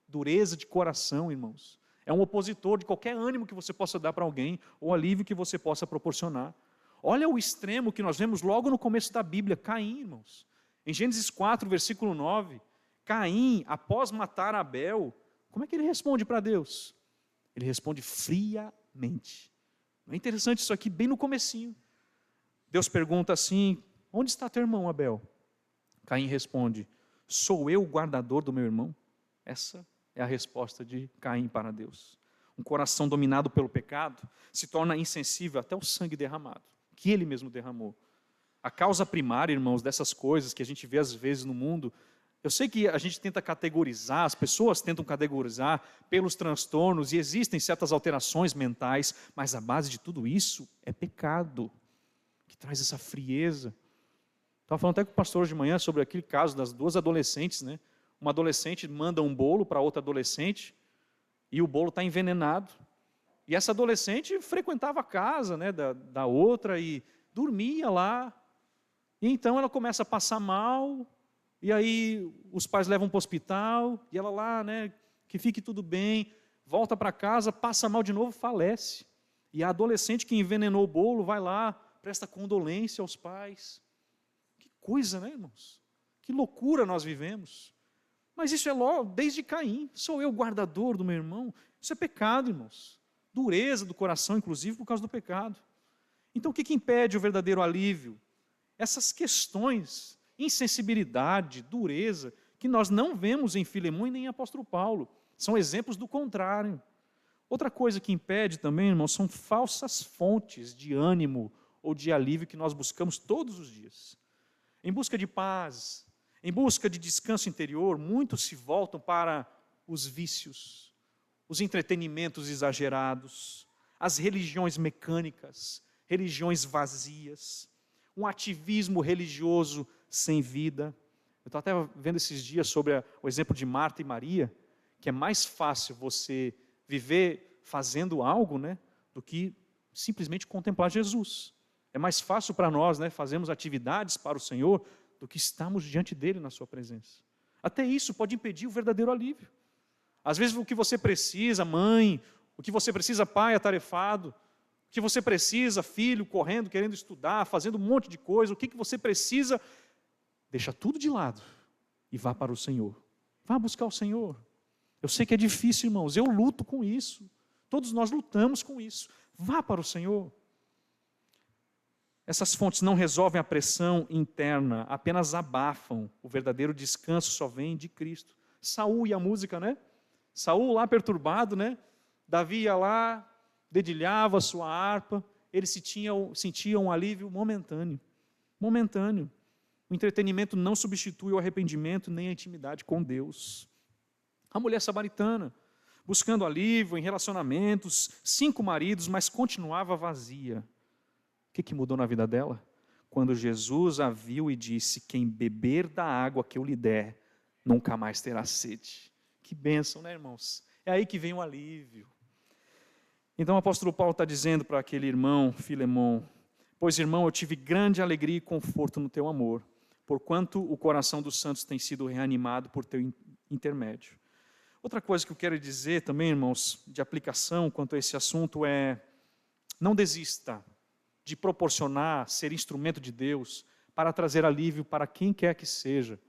Dureza de coração, irmãos, é um opositor de qualquer ânimo que você possa dar para alguém, ou alívio que você possa proporcionar. Olha o extremo que nós vemos logo no começo da Bíblia, Caim, irmãos. Em Gênesis 4, versículo 9, Caim, após matar Abel, como é que ele responde para Deus? Ele responde friamente. Não é interessante isso aqui, bem no comecinho. Deus pergunta assim, onde está teu irmão Abel? Caim responde, sou eu o guardador do meu irmão? Essa é a resposta de Caim para Deus. Um coração dominado pelo pecado se torna insensível até o sangue derramado, que ele mesmo derramou. A causa primária, irmãos, dessas coisas que a gente vê às vezes no mundo, eu sei que a gente tenta categorizar, as pessoas tentam categorizar pelos transtornos, e existem certas alterações mentais, mas a base de tudo isso é pecado, que traz essa frieza. Estava falando até com o pastor hoje de manhã sobre aquele caso das duas adolescentes, né? Uma adolescente manda um bolo para outra adolescente, e o bolo está envenenado. E essa adolescente frequentava a casa, né, da outra e dormia lá. E então ela começa a passar mal, e aí os pais levam para o hospital, e ela lá, né, que fique tudo bem, volta para casa, passa mal de novo, falece. E a adolescente que envenenou o bolo vai lá, presta condolência aos pais. Que coisa, né, irmãos? Que loucura nós vivemos. Mas isso é logo desde Caim. Sou eu o guardador do meu irmão? Isso é pecado, irmãos. Dureza do coração, inclusive, por causa do pecado. Então o que impede o verdadeiro alívio? Essas questões, insensibilidade, dureza, que nós não vemos em Filemão e nem em apóstolo Paulo. São exemplos do contrário. Outra coisa que impede também, irmãos, são falsas fontes de ânimo ou de alívio que nós buscamos todos os dias. Em busca de paz, em busca de descanso interior, muitos se voltam para os vícios, os entretenimentos exagerados, as religiões mecânicas, religiões vazias, um ativismo religioso sem vida. Eu estava até vendo esses dias sobre o exemplo de Marta e Maria, que é mais fácil você viver fazendo algo, né, do que simplesmente contemplar Jesus. É mais fácil para nós, né, fazermos atividades para o Senhor do que estarmos diante dele na sua presença. Até isso pode impedir o verdadeiro alívio. Às vezes o que você precisa, mãe, o que você precisa, pai atarefado, o que você precisa, filho, correndo, querendo estudar, fazendo um monte de coisa, o que você precisa, deixa tudo de lado e vá para o Senhor. Vá buscar o Senhor. Eu sei que é difícil, irmãos, eu luto com isso. Todos nós lutamos com isso. Vá para o Senhor. Essas fontes não resolvem a pressão interna, apenas abafam. O verdadeiro descanso só vem de Cristo. Saul e a música, né? Saul lá perturbado, né? Davi ia lá, dedilhava a sua harpa, ele sentia um alívio momentâneo. Momentâneo. O entretenimento não substitui o arrependimento nem a intimidade com Deus. A mulher samaritana, buscando alívio em relacionamentos, 5 maridos, mas continuava vazia. O que mudou na vida dela? Quando Jesus a viu e disse, quem beber da água que eu lhe der, nunca mais terá sede. Que bênção, né, irmãos? É aí que vem o alívio. Então o apóstolo Paulo está dizendo para aquele irmão, Filemon: pois, irmão, eu tive grande alegria e conforto no teu amor, porquanto o coração dos santos tem sido reanimado por teu intermédio. Outra coisa que eu quero dizer também, irmãos, de aplicação quanto a esse assunto é: não desista de proporcionar, ser instrumento de Deus para trazer alívio para quem quer que seja.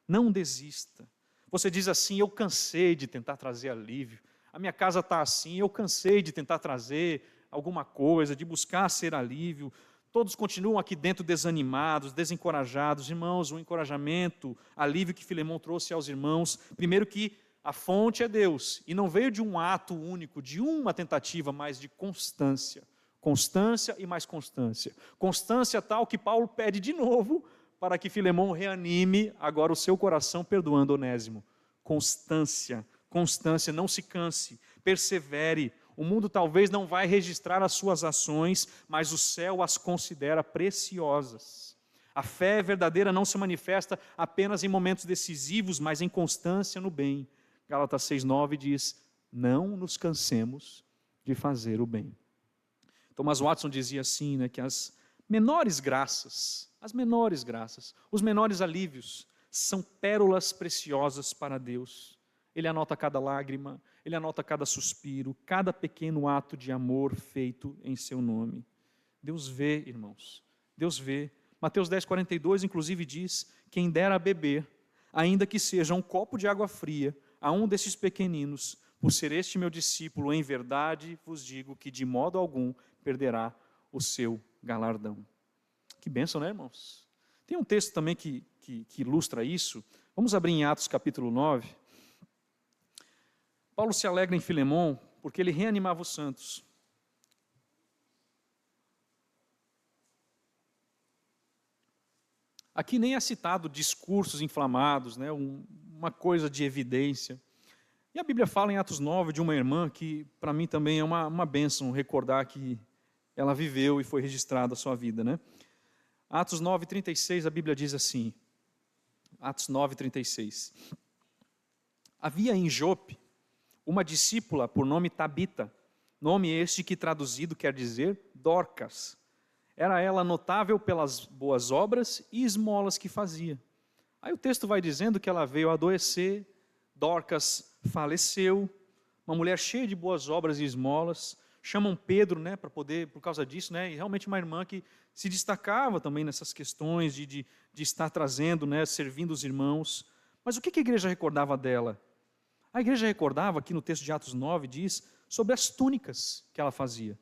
Não desista. Você diz assim: eu cansei de tentar trazer alívio, a minha casa está assim, eu cansei de tentar trazer alguma coisa, de buscar ser alívio. Todos continuam aqui dentro desanimados, desencorajados. Irmãos, o encorajamento, alívio que Filemon trouxe aos irmãos, primeiro que a fonte é Deus, e não veio de um ato único, de uma tentativa, mas de constância. Constância e mais constância. Constância tal que Paulo pede de novo para que Filemon reanime agora o seu coração, perdoando Onésimo. Constância, constância, não se canse, persevere. O mundo talvez não vai registrar as suas ações, mas o céu as considera preciosas. A fé verdadeira não se manifesta apenas em momentos decisivos, mas em constância no bem. Gálatas 6,9 diz: não nos cansemos de fazer o bem. Thomas Watson dizia assim, que as menores graças, os menores alívios, são pérolas preciosas para Deus. Ele anota cada lágrima, ele anota cada suspiro, cada pequeno ato de amor feito em seu nome. Deus vê, irmãos, Deus vê. Mateus 10,42, inclusive, diz: quem dera a beber, ainda que seja um copo de água fria, a um desses pequeninos, por ser este meu discípulo, em verdade vos digo que de modo algum perderá o seu galardão. Que bênção, né, irmãos? Tem um texto também que ilustra isso. Vamos abrir em Atos capítulo 9. Paulo se alegra em Filemon porque ele reanimava os santos. Aqui nem é citado discursos inflamados, uma coisa de evidência. E a Bíblia fala em Atos 9 de uma irmã que, para mim, também é uma bênção recordar que ela viveu e foi registrada a sua vida. Atos 9,36, a Bíblia diz assim, Atos 9,36. Havia em Jope uma discípula por nome Tabita, nome este que traduzido quer dizer Dorcas. Era ela notável pelas boas obras e esmolas que fazia. Aí o texto vai dizendo que ela veio a adoecer, Dorcas faleceu, uma mulher cheia de boas obras e esmolas. Chamam Pedro, para poder, por causa disso, e realmente uma irmã que se destacava também nessas questões de estar trazendo, servindo os irmãos. Mas o que a igreja recordava dela? A igreja recordava, aqui no texto de Atos 9, diz sobre as túnicas que ela fazia.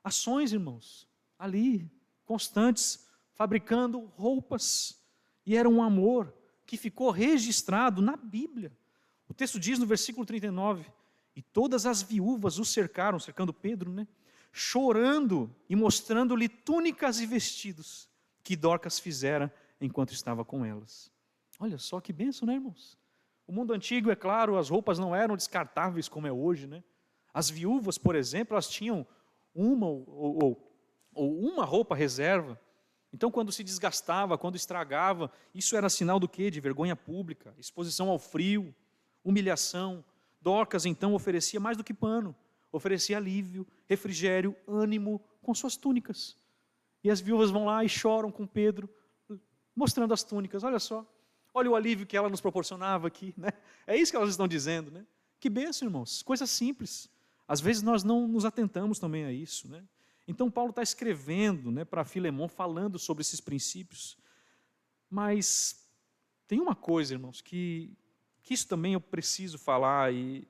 Ações, irmãos, ali, constantes, fabricando roupas. E era um amor que ficou registrado na Bíblia. O texto diz no versículo 39, e todas as viúvas o cercaram, cercando Pedro, chorando e mostrando-lhe túnicas e vestidos que Dorcas fizera enquanto estava com elas. Olha só que bênção, irmãos? O mundo antigo, é claro, as roupas não eram descartáveis como é hoje, As viúvas, por exemplo, elas tinham uma ou uma roupa reserva. Então, quando se desgastava, quando estragava, isso era sinal do quê? De vergonha pública, exposição ao frio, humilhação. Dorcas, então, oferecia mais do que pano, oferecia alívio, refrigério, ânimo com suas túnicas. E as viúvas vão lá e choram com Pedro, mostrando as túnicas. Olha só, olha o alívio que ela nos proporcionava aqui. É isso que elas estão dizendo. Que bênção, irmãos, coisa simples. Às vezes nós não nos atentamos também a isso. Então Paulo está escrevendo para Filemon, falando sobre esses princípios. Mas tem uma coisa, irmãos, que isso também eu preciso falar, e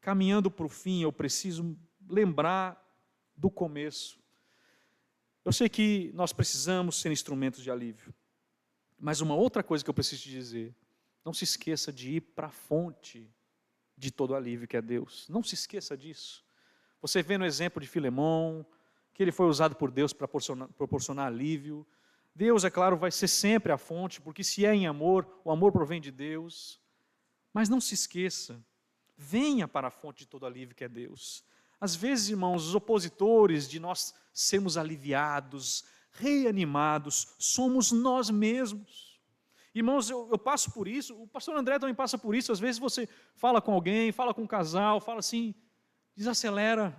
caminhando para o fim eu preciso lembrar do começo. Eu sei que nós precisamos ser instrumentos de alívio, mas uma outra coisa que eu preciso te dizer: não se esqueça de ir para a fonte de todo alívio, que é Deus. Não se esqueça disso. Você vê no exemplo de Filemon, que ele foi usado por Deus para proporcionar alívio. Deus, é claro, vai ser sempre a fonte, porque se é em amor, o amor provém de Deus. Mas não se esqueça, venha para a fonte de todo alívio, que é Deus. Às vezes, irmãos, os opositores de nós sermos aliviados, reanimados, somos nós mesmos. Irmãos, eu passo por isso, o pastor André também passa por isso. Às vezes você fala com alguém, fala com um casal, fala assim, desacelera,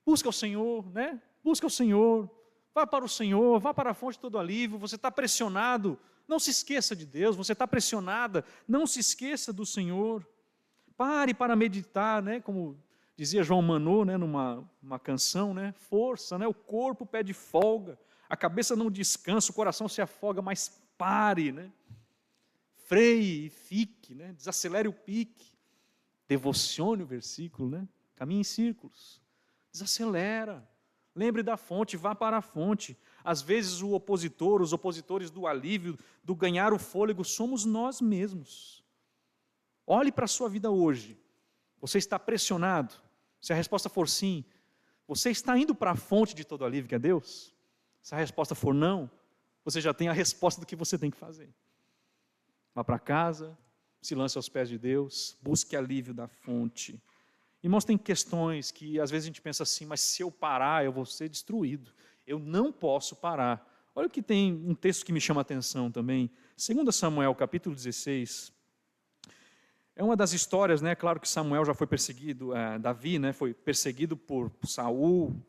Busca o Senhor, né? Busca o Senhor. Vá para o Senhor, vá para a fonte de todo alívio. Você está pressionado, não se esqueça de Deus. Você está pressionada, não se esqueça do Senhor. Pare para meditar, né? Como dizia João Manô, né? Numa canção, né? Força, né? O corpo pede folga, a cabeça não descansa, o coração se afoga, mas pare, né? Freie e fique, né? Desacelere o pique. Devocione o versículo, né? Caminhe em círculos. Desacelera. Lembre da fonte, vá para a fonte. Às vezes os opositores do alívio, do ganhar o fôlego, somos nós mesmos. Olhe para a sua vida hoje. Você está pressionado? Se a resposta for sim, você está indo para a fonte de todo alívio, que é Deus? Se a resposta for não, você já tem a resposta do que você tem que fazer. Vá para casa, se lance aos pés de Deus, busque alívio da fonte. Irmãos, tem questões que às vezes a gente pensa assim, mas se eu parar, eu vou ser destruído. Eu não posso parar. Olha o que tem um texto que me chama a atenção também. 2 Samuel, capítulo 16. É uma das histórias, né? Claro que Samuel já foi perseguido, Davi, né? Foi perseguido por Saul,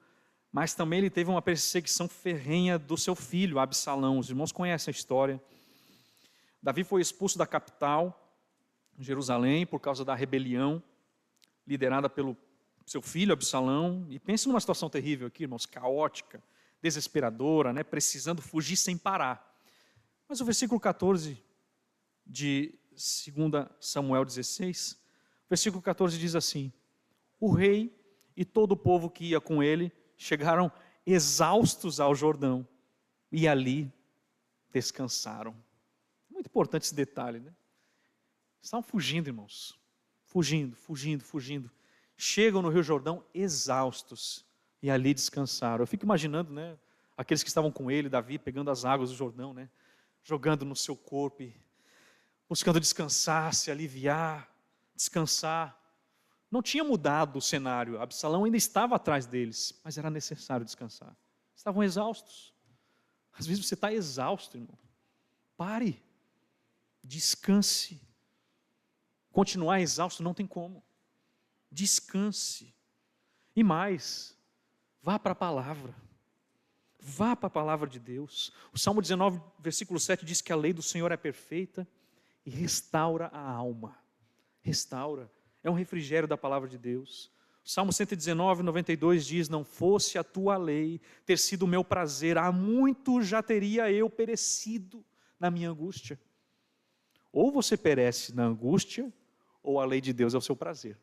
mas também ele teve uma perseguição ferrenha do seu filho, Absalão. Os irmãos conhecem a história. Davi foi expulso da capital, Jerusalém, por causa da rebelião, liderada pelo seu filho, Absalão. E pense numa situação terrível aqui, irmãos, caótica, desesperadora, né? Precisando fugir sem parar. Mas o versículo 14 de 2 Samuel 16, versículo 14 diz assim: o rei e todo o povo que ia com ele chegaram exaustos ao Jordão e ali descansaram. Muito importante esse detalhe, né? Estavam fugindo, irmãos. Fugindo. Chegam no Rio Jordão exaustos e ali descansaram. Eu fico imaginando, né? Aqueles que estavam com ele, Davi, pegando as águas do Jordão, né? Jogando no seu corpo e buscando descansar, se aliviar, descansar. Não tinha mudado o cenário, Absalão ainda estava atrás deles, mas era necessário descansar. Estavam exaustos. Às vezes você está exausto, irmão. Pare, descanse. Continuar exausto não tem como. Descanse. E mais, vá para a palavra. Vá para a palavra de Deus. O Salmo 19, versículo 7 diz que a lei do Senhor é perfeita e restaura a alma. Restaura. É um refrigério da palavra de Deus. O Salmo 119, 92 diz: não fosse a tua lei ter sido o meu prazer, há muito já teria eu perecido na minha angústia. Ou você perece na angústia, ou a lei de Deus é o seu prazer.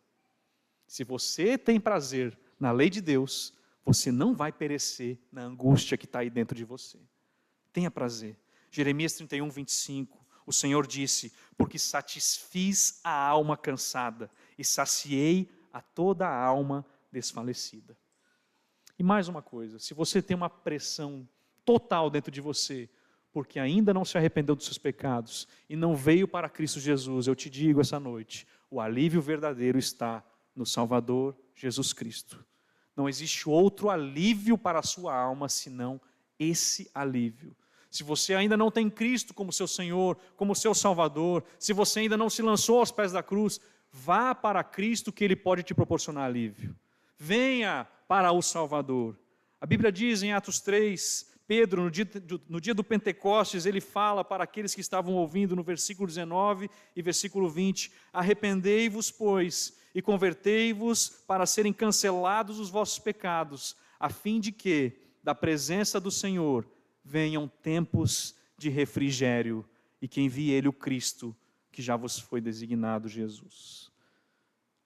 Se você tem prazer na lei de Deus, você não vai perecer na angústia que está aí dentro de você. Tenha prazer. Jeremias 31, 25. O Senhor disse: porque satisfiz a alma cansada e saciei a toda a alma desfalecida. E mais uma coisa, se você tem uma pressão total dentro de você, porque ainda não se arrependeu dos seus pecados e não veio para Cristo Jesus, eu te digo essa noite, o alívio verdadeiro está no Salvador Jesus Cristo. Não existe outro alívio para a sua alma senão esse alívio. Se você ainda não tem Cristo como seu Senhor, como seu Salvador, se você ainda não se lançou aos pés da cruz, vá para Cristo que Ele pode te proporcionar alívio. Venha para o Salvador. A Bíblia diz em Atos 3, Pedro, no dia do Pentecostes, ele fala para aqueles que estavam ouvindo no versículo 19 e versículo 20, arrependei-vos, pois, e convertei-vos para serem cancelados os vossos pecados, a fim de que, da presença do Senhor, venham tempos de refrigério e que envie Ele o Cristo, que já vos foi designado, Jesus.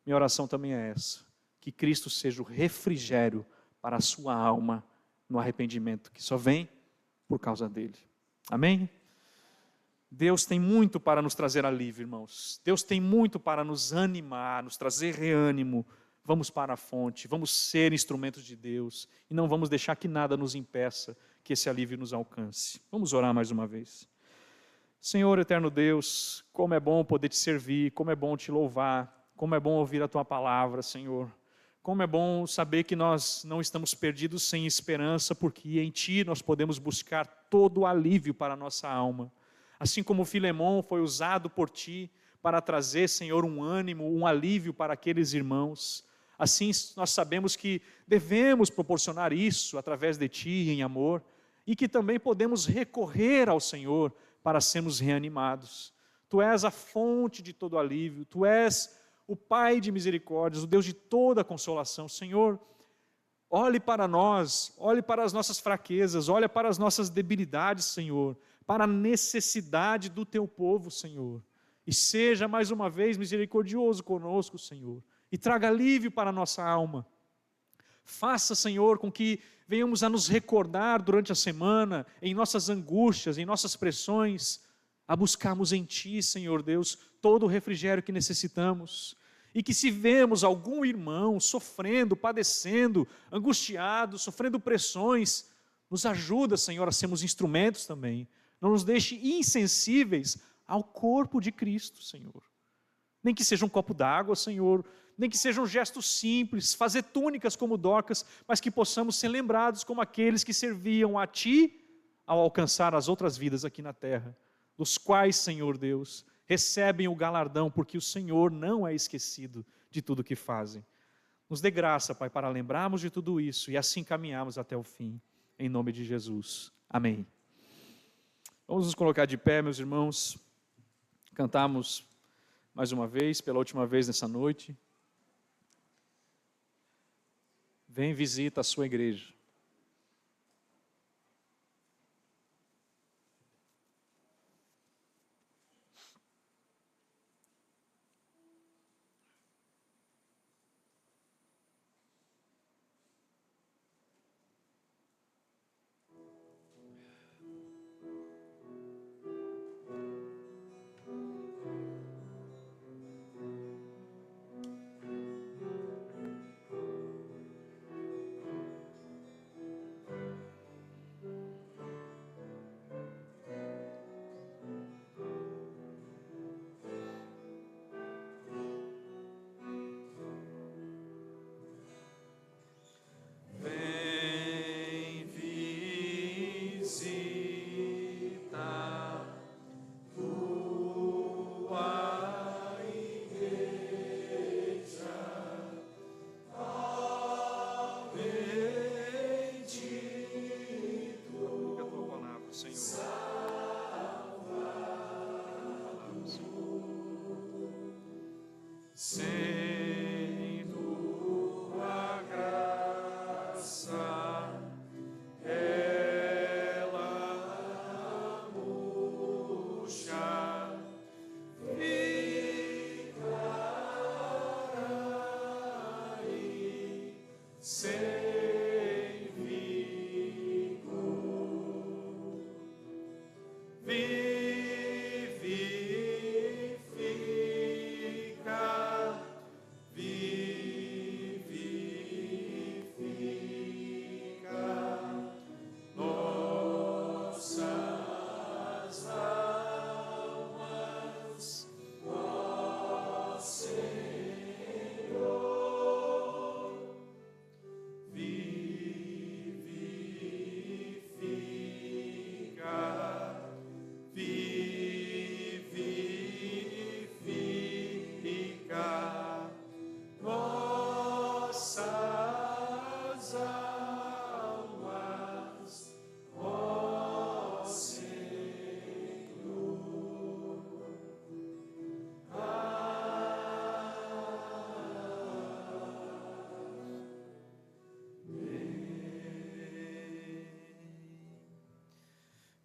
Minha oração também é essa, que Cristo seja o refrigério para a sua alma, no arrependimento, que só vem por causa dele. Amém? Deus tem muito para nos trazer alívio, irmãos. Deus tem muito para nos animar, nos trazer reânimo. Vamos para a fonte, vamos ser instrumentos de Deus e não vamos deixar que nada nos impeça que esse alívio nos alcance. Vamos orar mais uma vez. Senhor eterno Deus, como é bom poder te servir, como é bom te louvar, como é bom ouvir a tua palavra, Senhor. Como é bom saber que nós não estamos perdidos sem esperança, porque em Ti nós podemos buscar todo o alívio para a nossa alma. Assim como Filemão foi usado por Ti para trazer, Senhor, um ânimo, um alívio para aqueles irmãos. Assim, nós sabemos que devemos proporcionar isso através de Ti, em amor, e que também podemos recorrer ao Senhor para sermos reanimados. Tu és a fonte de todo alívio, Tu és o Pai de misericórdias, o Deus de toda consolação. Senhor, olhe para nós, olhe para as nossas fraquezas, olhe para as nossas debilidades, Senhor, para a necessidade do Teu povo, Senhor. E seja mais uma vez misericordioso conosco, Senhor, e traga alívio para a nossa alma. Faça, Senhor, com que venhamos a nos recordar durante a semana, em nossas angústias, em nossas pressões, a buscarmos em Ti, Senhor Deus, todo o refrigério que necessitamos. E que se vemos algum irmão sofrendo, padecendo, angustiado, sofrendo pressões, nos ajuda, Senhor, a sermos instrumentos também. Não nos deixe insensíveis ao corpo de Cristo, Senhor. Nem que seja um copo d'água, Senhor, nem que seja um gesto simples, fazer túnicas como Dorcas, mas que possamos ser lembrados como aqueles que serviam a Ti ao alcançar as outras vidas aqui na terra, dos quais, Senhor Deus, recebem o galardão, porque o Senhor não é esquecido de tudo o que fazem. Nos dê graça, Pai, para lembrarmos de tudo isso e assim caminharmos até o fim, em nome de Jesus. Amém. Vamos nos colocar de pé, meus irmãos, cantamos mais uma vez, pela última vez nessa noite. Vem, visita a sua igreja.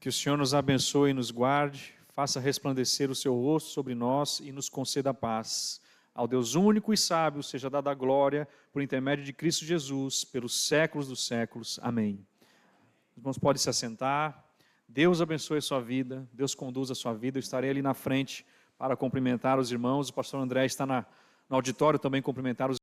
Que o Senhor nos abençoe e nos guarde, faça resplandecer o seu rosto sobre nós e nos conceda paz. Ao Deus único e sábio seja dada a glória, por intermédio de Cristo Jesus, pelos séculos dos séculos. Amém. Os irmãos podem se assentar. Deus abençoe a sua vida, Deus conduza a sua vida. Eu estarei ali na frente para cumprimentar os irmãos. O pastor André está no auditório também cumprimentar os